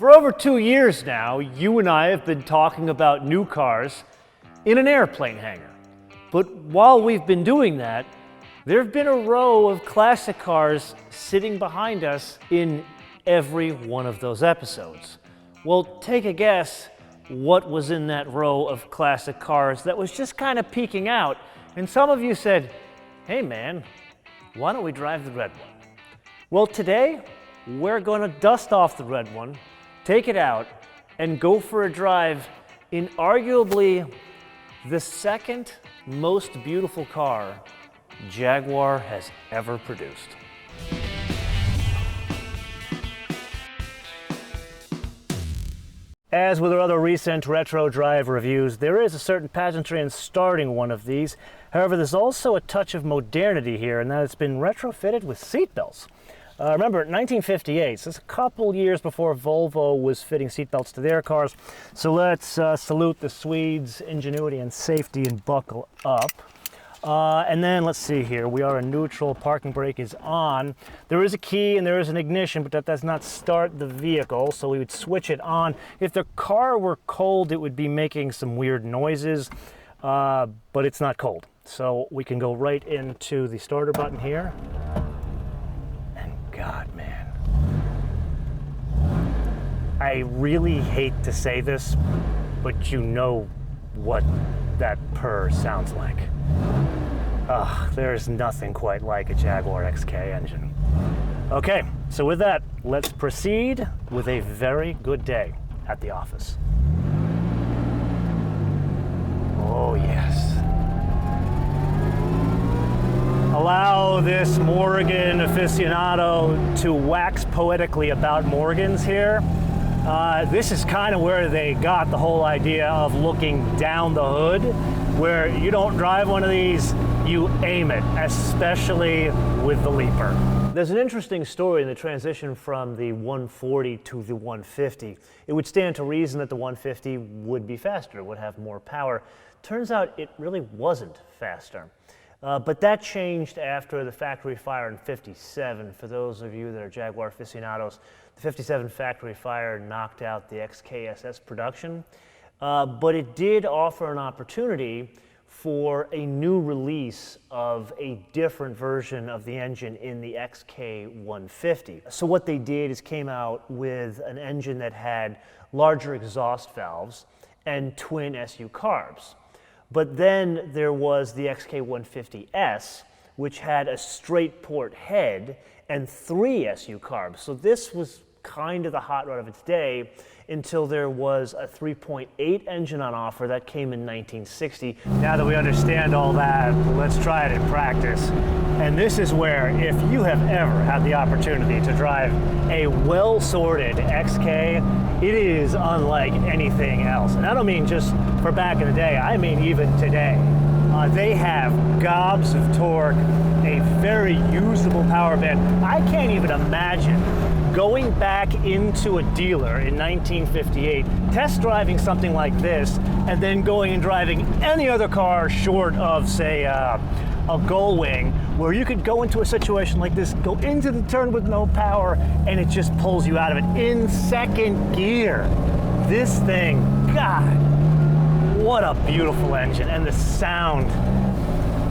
For over 2 years now, you and I have been talking about new cars in an airplane hangar. But while we've been doing that, there have been a row of classic cars sitting behind us in every one of those episodes. Well, take a guess what was in that row of classic cars that was just kind of peeking out. And some of you said, hey man, why don't we drive the red one? Well, today, we're going to dust off the red one, take it out, and go for a drive in arguably the second most beautiful car Jaguar has ever produced. As with our other recent retro drive reviews, there is a certain pageantry in starting one of these. However, there's also a touch of modernity here, in that it's been retrofitted with seatbelts. Remember, 1958, so it's a couple years before Volvo was fitting seatbelts to their cars. So let's salute the Swedes' ingenuity and safety and buckle up. And then let's see here, we are in neutral, parking brake is on. There is a key and there is an ignition, but that does not start the vehicle, so we would switch it on. If the car were cold, it would be making some weird noises, but it's not cold. So we can go right into the starter button here. God, man. I really hate to say this, but you know what that purr sounds like. There's nothing quite like a Jaguar XK engine. Okay, so with that, let's proceed with a very good day at the office. Oh, yes. Allow this Morgan aficionado to wax poetically about Morgans here. This is kind of where they got the whole idea of looking down the hood, where you don't drive one of these, you aim it, especially with the leaper. There's an interesting story in the transition from the 140 to the 150. It would stand to reason that the 150 would be faster, would have more power. Turns out it really wasn't faster. But that changed after the factory fire in '57. For those of you that are Jaguar aficionados, the '57 factory fire knocked out the XK SS production. But it did offer an opportunity for a new release of a different version of the engine in the XK150. So what they did is came out with an engine that had larger exhaust valves and twin SU carbs. But then there was the XK150 S, which had a straight port head and 3 SU carbs. So this was kind of the hot rod of its day until there was a 3.8 engine on offer that came in 1960. Now that we understand all that, let's try it in practice. And this is where, if you have ever had the opportunity to drive a well-sorted XK, it is unlike anything else. And I don't mean just for back in the day, I mean even today. They have gobs of torque, a very usable power band. I can't even imagine going back into a dealer in 1958, test driving something like this, and then going and driving any other car short of, say, a Gullwing, where you could go into a situation like this, go into the turn with no power, and it just pulls you out of it in second gear. This thing, God, what a beautiful engine, and the sound.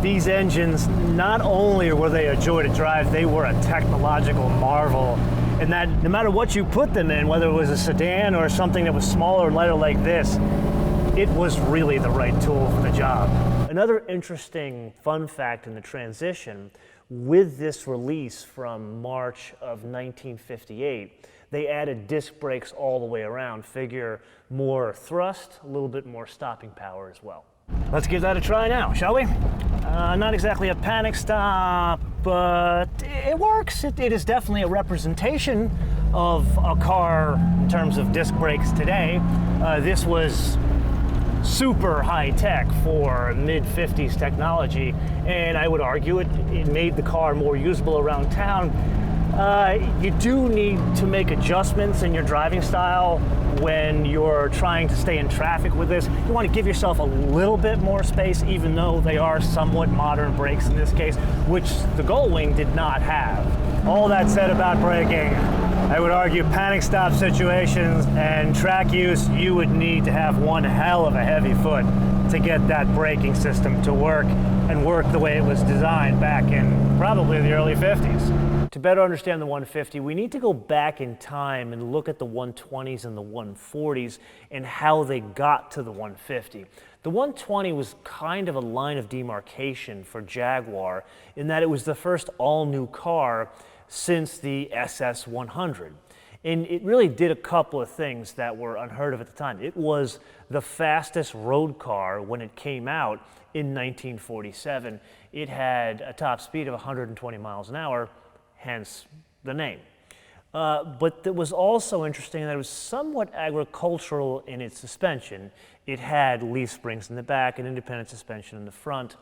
These engines, not only were they a joy to drive, they were a technological marvel. And that no matter what you put them in, whether it was a sedan or something that was smaller and lighter like this, it was really the right tool for the job. Another interesting fun fact in the transition, with this release from March of 1958, they added disc brakes all the way around. Figure more thrust, a little bit more stopping power as well. Let's give that a try now, shall we? Not exactly a panic stop, but it works. It is definitely a representation of a car in terms of disc brakes today. This was super high tech for mid-50s technology, and I would argue it made the car more usable around town. You do need to make adjustments in your driving style when you're trying to stay in traffic with this. You want to give yourself a little bit more space, even though they are somewhat modern brakes in this case, which the Gullwing did not have. All that said about braking, I would argue panic stop situations and track use, you would need to have one hell of a heavy foot to get that braking system to work and work the way it was designed back in probably the early 50s. To better understand the 150, we need to go back in time and look at the 120s and the 140s and how they got to the 150. The 120 was kind of a line of demarcation for Jaguar in that it was the first all-new car since the SS100. And it really did a couple of things that were unheard of at the time. It was the fastest road car when it came out in 1947. It had a top speed of 120 miles an hour, hence the name. But it was also interesting that it was somewhat agricultural in its suspension. It had leaf springs in the back and independent suspension in the front,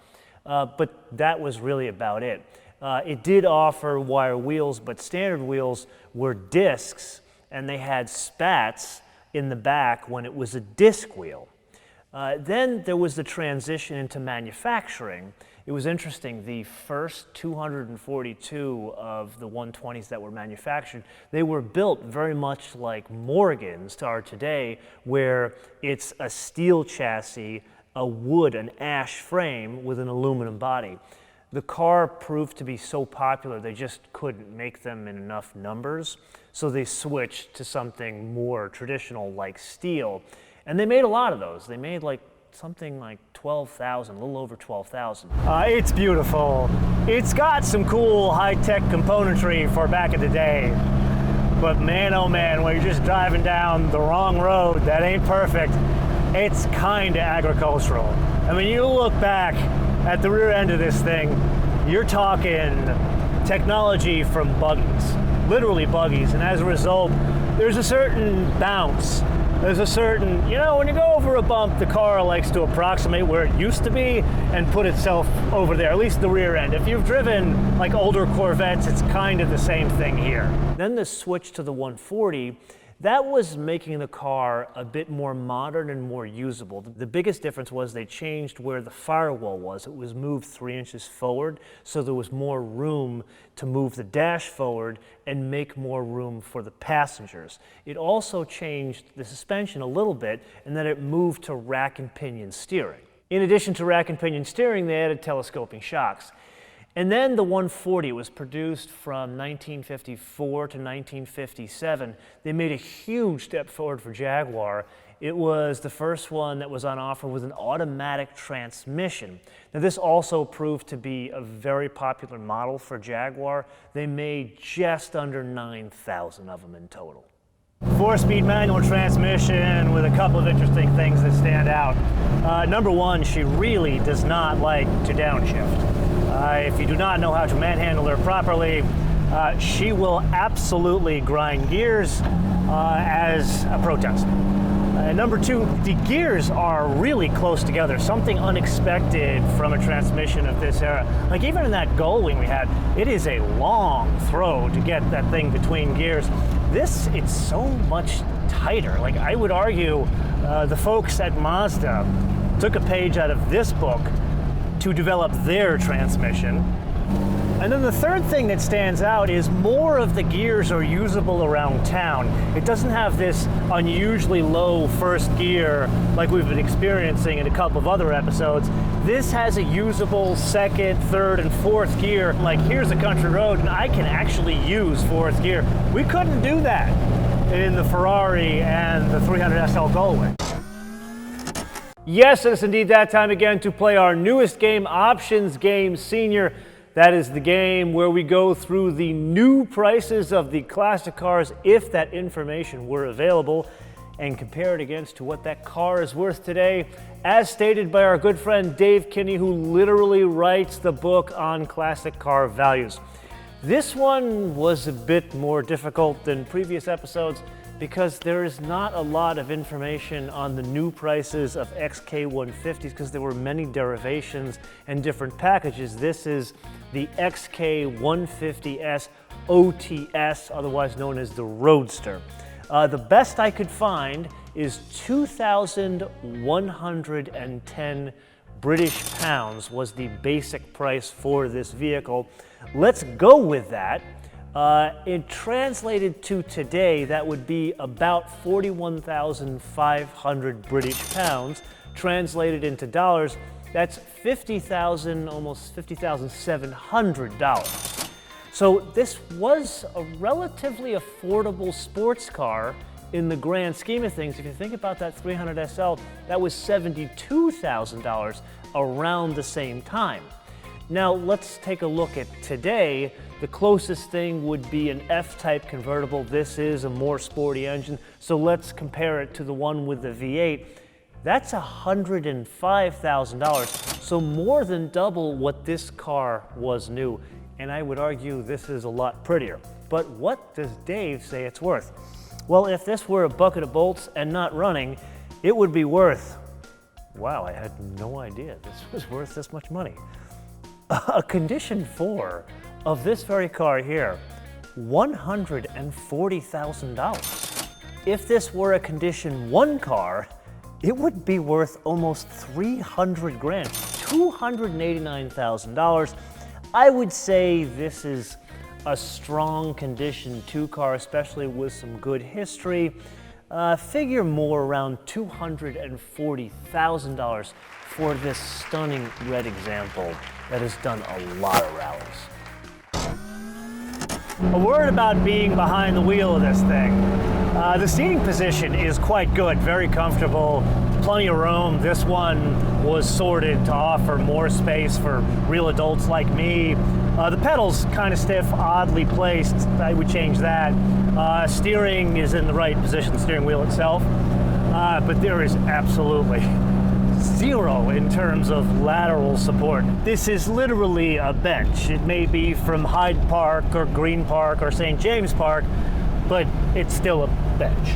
but that was really about it. It did offer wire wheels, but standard wheels were discs, and they had spats in the back when it was a disc wheel. Then there was the transition into manufacturing. It was interesting, the first 242 of the 120s that were manufactured, they were built very much like Morgans are today, where it's a steel chassis, a wood, an ash frame with an aluminum body. The car proved to be so popular they just couldn't make them in enough numbers, so they switched to something more traditional like steel. And they made a lot of those. They made like something like 12,000, a little over 12,000. It's beautiful. It's got some cool high-tech componentry for back in the day. But man, oh man, when you're just driving down the wrong road that ain't perfect, it's kind of agricultural. I mean, you look back at the rear end of this thing, you're talking technology from buggies, literally buggies, and as a result, there's a certain bounce. There's a certain, you know, when you go over a bump, the car likes to approximate where it used to be and put itself over there, at least the rear end. If you've driven like older Corvettes, it's kind of the same thing here. Then the switch to the 140, that was making the car a bit more modern and more usable. The biggest difference was they changed where the firewall was. It was moved 3 inches forward, so there was more room to move the dash forward and make more room for the passengers. It also changed the suspension a little bit in that it moved to rack and pinion steering. In addition to rack and pinion steering, they added telescoping shocks. And then the 140 was produced from 1954 to 1957. They made a huge step forward for Jaguar. It was the first one that was on offer with an automatic transmission. Now this also proved to be a very popular model for Jaguar. They made just under 9,000 of them in total. 4-speed manual transmission with a couple of interesting things that stand out. Number one, she really does not like to downshift. If you do not know how to manhandle her properly, she will absolutely grind gears as a protest. Number two, the gears are really close together, something unexpected from a transmission of this era. Like even in that Gullwing we had, it is a long throw to get that thing between gears. This, it's so much tighter. Like I would argue the folks at Mazda took a page out of this book to develop their transmission. And then the third thing that stands out is more of the gears are usable around town. It doesn't have this unusually low first gear like we've been experiencing in a couple of other episodes. This has a usable second, third, and fourth gear. Like here's a country road and I can actually use fourth gear. We couldn't do that in the Ferrari and the 300 SL Gullwing. Yes, it's indeed that time again to play our newest game, Options Game Senior. That is the game where we go through the new prices of the classic cars, if that information were available, and compare it against to what that car is worth today, as stated by our good friend Dave Kinney, who literally writes the book on classic car values. This one was a bit more difficult than previous episodes because there is not a lot of information on the new prices of XK150s because there were many derivations and different packages. This is the XK150S OTS, otherwise known as the Roadster. The best I could find is 2,110 British pounds was the basic price for this vehicle. Let's go with that. It translated to today, that would be about 41,500 British pounds. Translated into dollars, that's 50,000, almost $50,700. So this was a relatively affordable sports car in the grand scheme of things. If you think about that 300 SL, that was $72,000 around the same time. Now let's take a look at today. The closest thing would be an F-type convertible. This is a more sporty engine, so let's compare it to the one with the V8. That's $105,000, so more than double what this car was new. And I would argue this is a lot prettier. But what does Dave say it's worth? Well, if this were a bucket of bolts and not running, it would be worth, wow, I had no idea this was worth this much money. A condition 4 of this very car here, $140,000. If this were a condition 1 car, it would be worth almost 300 grand, $289,000. I would say this is a strong condition 2 car, especially with some good history. Figure more around $240,000 for this stunning red example that has done a lot of rallies. A word about being behind the wheel of this thing. The seating position is quite good, very comfortable, plenty of room. This one was sorted to offer more space for real adults like me. The pedals kind of stiff, oddly placed. I would change that. Steering is in the right position, the steering wheel itself. But there is absolutely zero in terms of lateral support. This is literally a bench. It may be from Hyde Park or Green Park or St. James Park, but it's still a bench.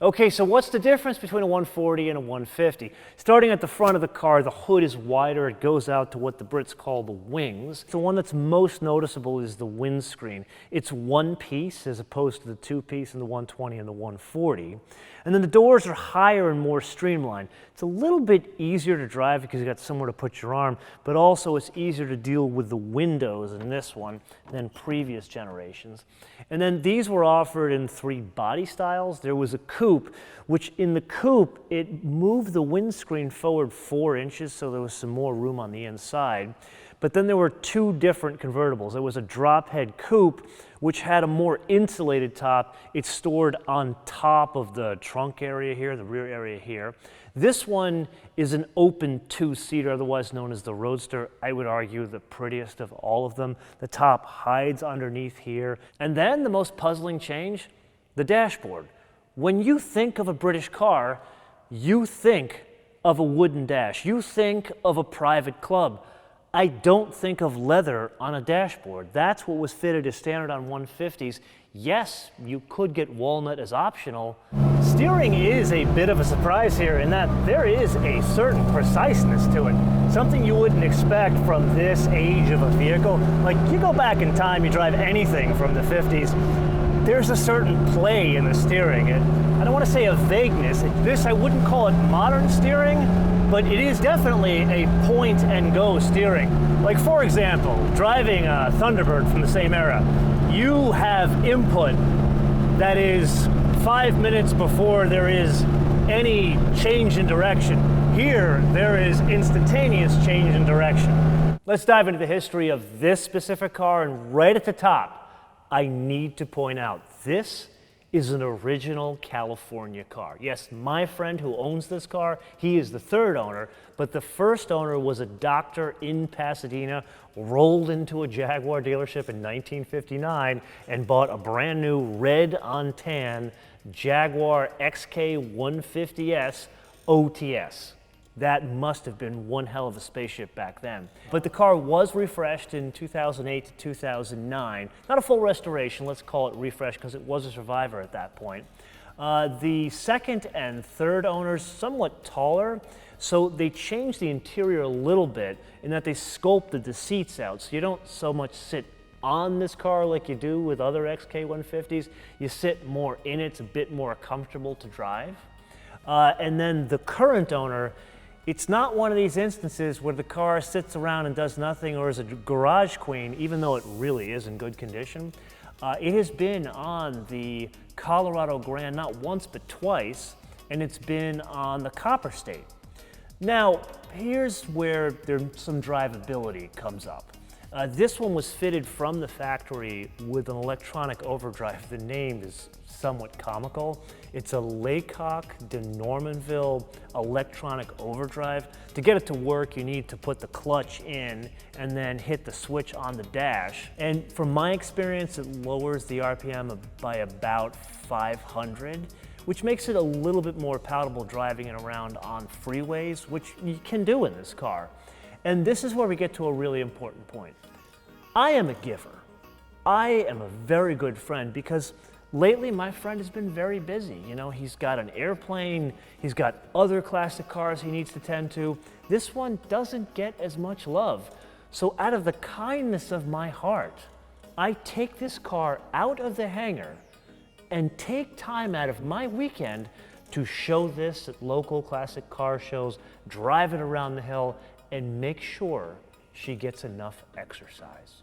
Okay, so what's the difference between a 140 and a 150? Starting at the front of the car, the hood is wider. It goes out to what the Brits call the wings. The one that's most noticeable is the windscreen. It's one piece as opposed to the 2-piece in the 120 and the 140. And then the doors are higher and more streamlined. It's a little bit easier to drive because you got somewhere to put your arm, but also it's easier to deal with the windows in this one than previous generations. And then these were offered in 3 body styles. There was a coupe, which in the coupe, it moved the windscreen forward 4 inches, so there was some more room on the inside. But then there were 2 different convertibles. There was a drop head coupe, which had a more insulated top. It's stored on top of the trunk area here, the rear area here. This one is an open 2-seater, otherwise known as the Roadster. I would argue the prettiest of all of them. The top hides underneath here. And then the most puzzling change, the dashboard. When you think of a British car, you think of a wooden dash. You think of a private club. I don't think of leather on a dashboard. That's what was fitted as standard on 150s. Yes, you could get walnut as optional. Steering is a bit of a surprise here in that there is a certain preciseness to it. Something you wouldn't expect from this age of a vehicle. Like, you go back in time, you drive anything from the 50s, there's a certain play in the steering. I don't want to say a vagueness. This, I wouldn't call it modern steering, but it is definitely a point-and-go steering. Like, for example, driving a Thunderbird from the same era, you have input that is 5 minutes before there is any change in direction. Here, there is instantaneous change in direction. Let's dive into the history of this specific car, and right at the top, I need to point out, this is an original California car. Yes, my friend who owns this car, he is the 3rd owner, but the 1st owner was a doctor in Pasadena, rolled into a Jaguar dealership in 1959 and bought a brand new red on tan Jaguar XK150S OTS. That must have been one hell of a spaceship back then. But the car was refreshed in 2008 to 2009. Not a full restoration, let's call it refresh because it was a survivor at that point. The 2nd and 3rd owners, somewhat taller, so they changed the interior a little bit in that they sculpted the seats out, so you don't so much sit on this car like you do with other XK150s. You sit more in it, it's a bit more comfortable to drive. And then the current owner, it's not one of these instances where the car sits around and does nothing or is a garage queen, even though it really is in good condition. It has been on the Colorado Grand not once but twice, and it's been on the Copper State. Now, here's where some drivability comes up. This one was fitted from the factory with an electronic overdrive. The name is somewhat comical. It's a Laycock de Normanville electronic overdrive. To get it to work, you need to put the clutch in and then hit the switch on the dash. And from my experience, it lowers the RPM by about 500, which makes it a little bit more palatable driving it around on freeways, which you can do in this car. And this is where we get to a really important point. I am a giver. I am a very good friend because lately my friend has been very busy. You know, he's got an airplane, he's got other classic cars he needs to tend to. This one doesn't get as much love. So out of the kindness of my heart, I take this car out of the hangar and take time out of my weekend to show this at local classic car shows, drive it around the hill, and make sure she gets enough exercise.